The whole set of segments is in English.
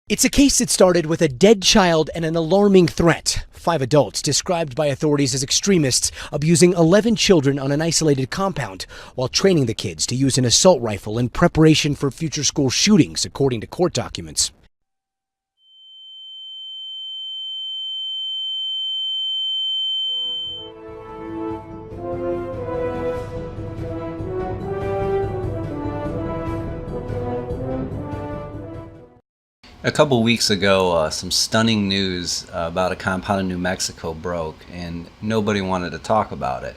It's a case that started with a dead child and an alarming threat. 5 adults, described by authorities as extremists, abusing 11 children on an isolated compound while training the kids to use an assault rifle in preparation for future school shootings, according to court documents. A couple weeks ago, some stunning news about a compound in New Mexico broke, and nobody wanted to talk about it.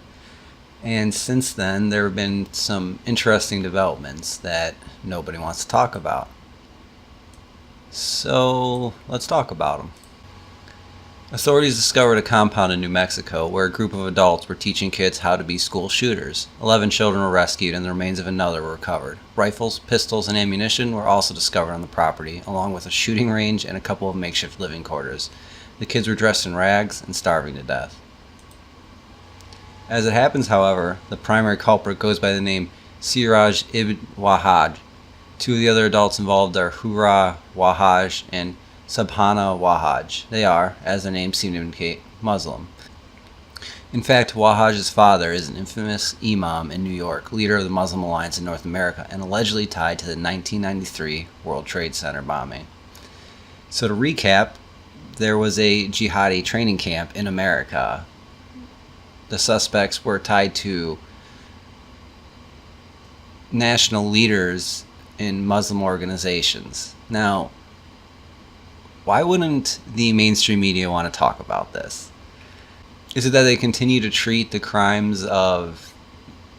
And since then, there have been some interesting developments that nobody wants to talk about. So, let's talk about them. Authorities discovered a compound in New Mexico where a group of adults were teaching kids how to be school shooters. 11 children were rescued and the remains of another were recovered. Rifles, pistols, and ammunition were also discovered on the property, along with a shooting range and a couple of makeshift living quarters. The kids were dressed in rags and starving to death. As it happens, however, the primary culprit goes by the name Siraj ibn Wahaj. 2 of the other adults involved are Hurra Wahaj and Subhana Wahaj. They are, as their names seem to indicate, Muslim. In fact, Wahaj's father is an infamous imam in New York, leader of the Muslim Alliance in North America, and allegedly tied to the 1993 World Trade Center bombing. So to recap, there was a jihadi training camp in America. The suspects were tied to national leaders in Muslim organizations. Now, why wouldn't the mainstream media want to talk about this? Is it that they continue to treat the crimes of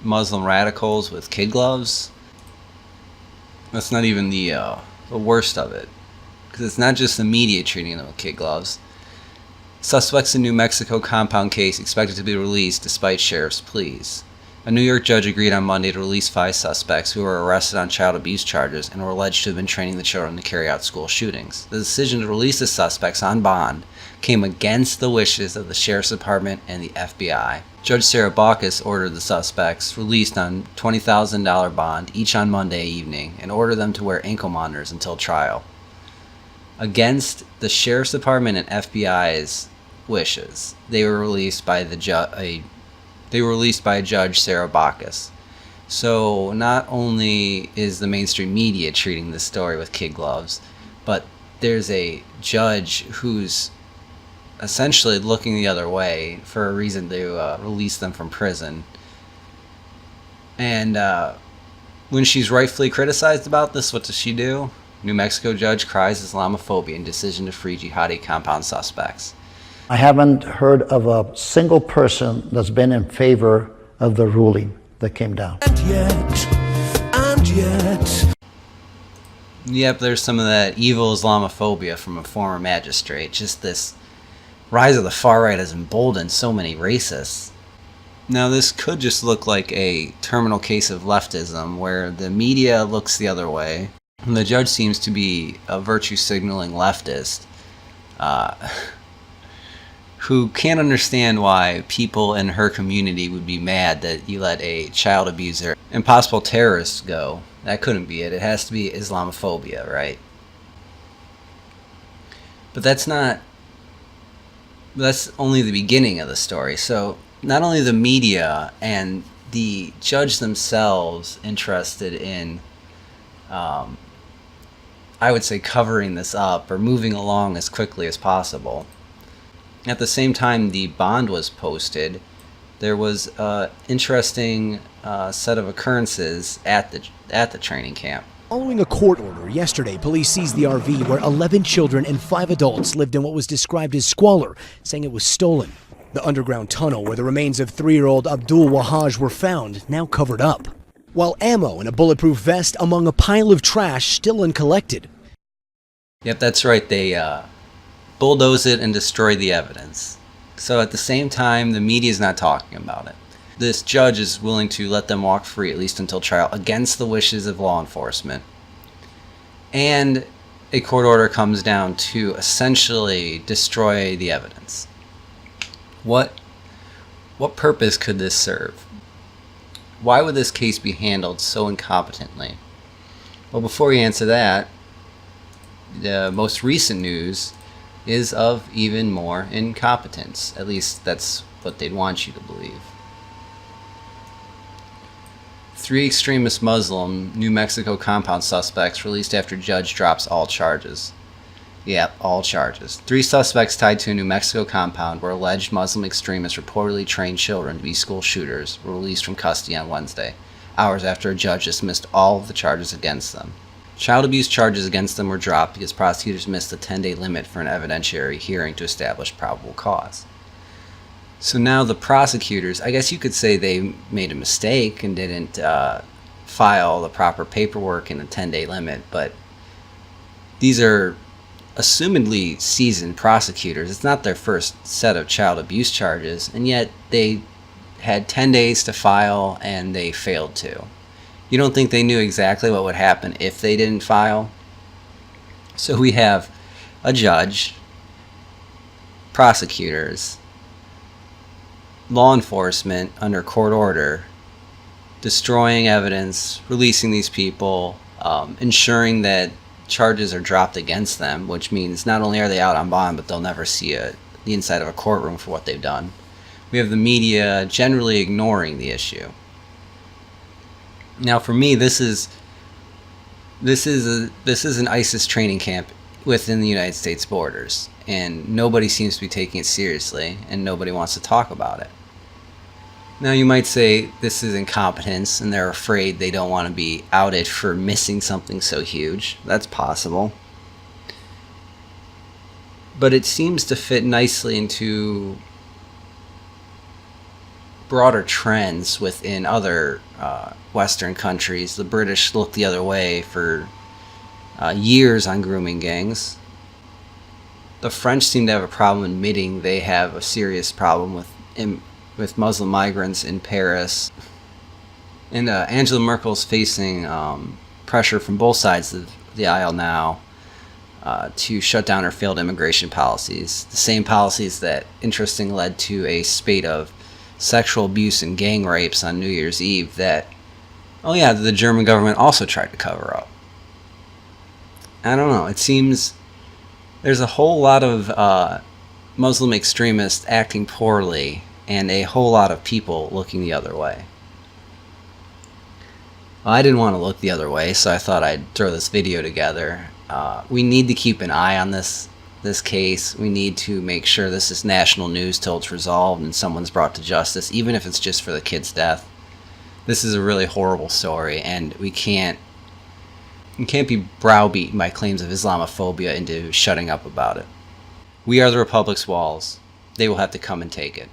Muslim radicals with kid gloves? That's not even the worst of it, because it's not just the media treating them with kid gloves. Suspects in New Mexico compound case expected to be released despite sheriff's pleas. A New York judge agreed on Monday to release 5 suspects who were arrested on child abuse charges and were alleged to have been training the children to carry out school shootings. The decision to release the suspects on bond came against the wishes of the Sheriff's Department and the FBI. Judge Sarah Baucus ordered the suspects released on $20,000 bond each on Monday evening and ordered them to wear ankle monitors until trial. Against the Sheriff's Department and FBI's wishes, they were released by Judge Sarah Baucus. So not only is the mainstream media treating this story with kid gloves, but there's a judge who's essentially looking the other way for a reason to release them from prison. And when she's rightfully criticized about this, what does she do? New Mexico judge cries Islamophobia in decision to free jihadi compound suspects. I haven't heard of a single person that's been in favor of the ruling that came down. And yet. Yep, there's some of that evil Islamophobia from a former magistrate. Just this rise of the far right has emboldened so many racists. Now, this could just look like a terminal case of leftism where the media looks the other way, and the judge seems to be a virtue-signaling leftist. Who can't understand why people in her community would be mad that you let a child abuser and possible terrorist go. That couldn't be it. It has to be Islamophobia, right? But that's only the beginning of the story. So not only the media and the judge themselves interested in, I would say, covering this up or moving along as quickly as possible. At the same time the bond was posted, there was an interesting set of occurrences at the training camp. Following a court order, yesterday police seized the RV where 11 children and 5 adults lived in what was described as squalor, saying it was stolen. The underground tunnel where the remains of 3-year-old Abdul Wahaj were found, now covered up, while ammo and a bulletproof vest among a pile of trash still uncollected. Yep, that's right. They bulldoze it and destroy the evidence. So at the same time, the media is not talking about it. This judge is willing to let them walk free, at least until trial, against the wishes of law enforcement. And a court order comes down to essentially destroy the evidence. What purpose could this serve? Why would this case be handled so incompetently? Well, before we answer that, the most recent news is of even more incompetence. At least that's what they'd want you to believe. 3 extremist Muslim New Mexico compound suspects released after judge drops all charges. Yep, all charges. 3 suspects tied to a New Mexico compound where alleged Muslim extremists reportedly trained children to be school shooters were released from custody on Wednesday, hours after a judge dismissed all of the charges against them. Child abuse charges against them were dropped because prosecutors missed the 10-day limit for an evidentiary hearing to establish probable cause. So now the prosecutors, I guess you could say they made a mistake and didn't file the proper paperwork in a 10-day limit, but these are assumedly seasoned prosecutors. It's not their first set of child abuse charges, and yet they had 10 days to file and they failed to. You don't think they knew exactly what would happen if they didn't file? So we have a judge, prosecutors, law enforcement under court order, destroying evidence, releasing these people, ensuring that charges are dropped against them, which means not only are they out on bond, but they'll never see the inside of a courtroom for what they've done. We have the media generally ignoring the issue. Now, for me, this is an ISIS training camp within the United States borders, and nobody seems to be taking it seriously, and nobody wants to talk about it. Now, you might say this is incompetence, and they're afraid they don't want to be outed for missing something so huge. That's possible. But it seems to fit nicely into broader trends within other Western countries. The British looked the other way for years on grooming gangs. The French seem to have a problem admitting they have a serious problem with Muslim migrants in Paris. And Angela Merkel's facing pressure from both sides of the aisle now to shut down her failed immigration policies. The same policies that, interestingly, led to a spate of sexual abuse and gang rapes on New Year's Eve that, the German government also tried to cover up. I don't know. It seems there's a whole lot of Muslim extremists acting poorly and a whole lot of people looking the other way. Well, I didn't want to look the other way, so I thought I'd throw this video together. We need to keep an eye on this case. We need to make sure this is national news till it's resolved and someone's brought to justice, even if it's just for the kid's death. This is a really horrible story, and we can't be browbeaten by claims of Islamophobia into shutting up about it. We are the Republic's walls. They will have to come and take it.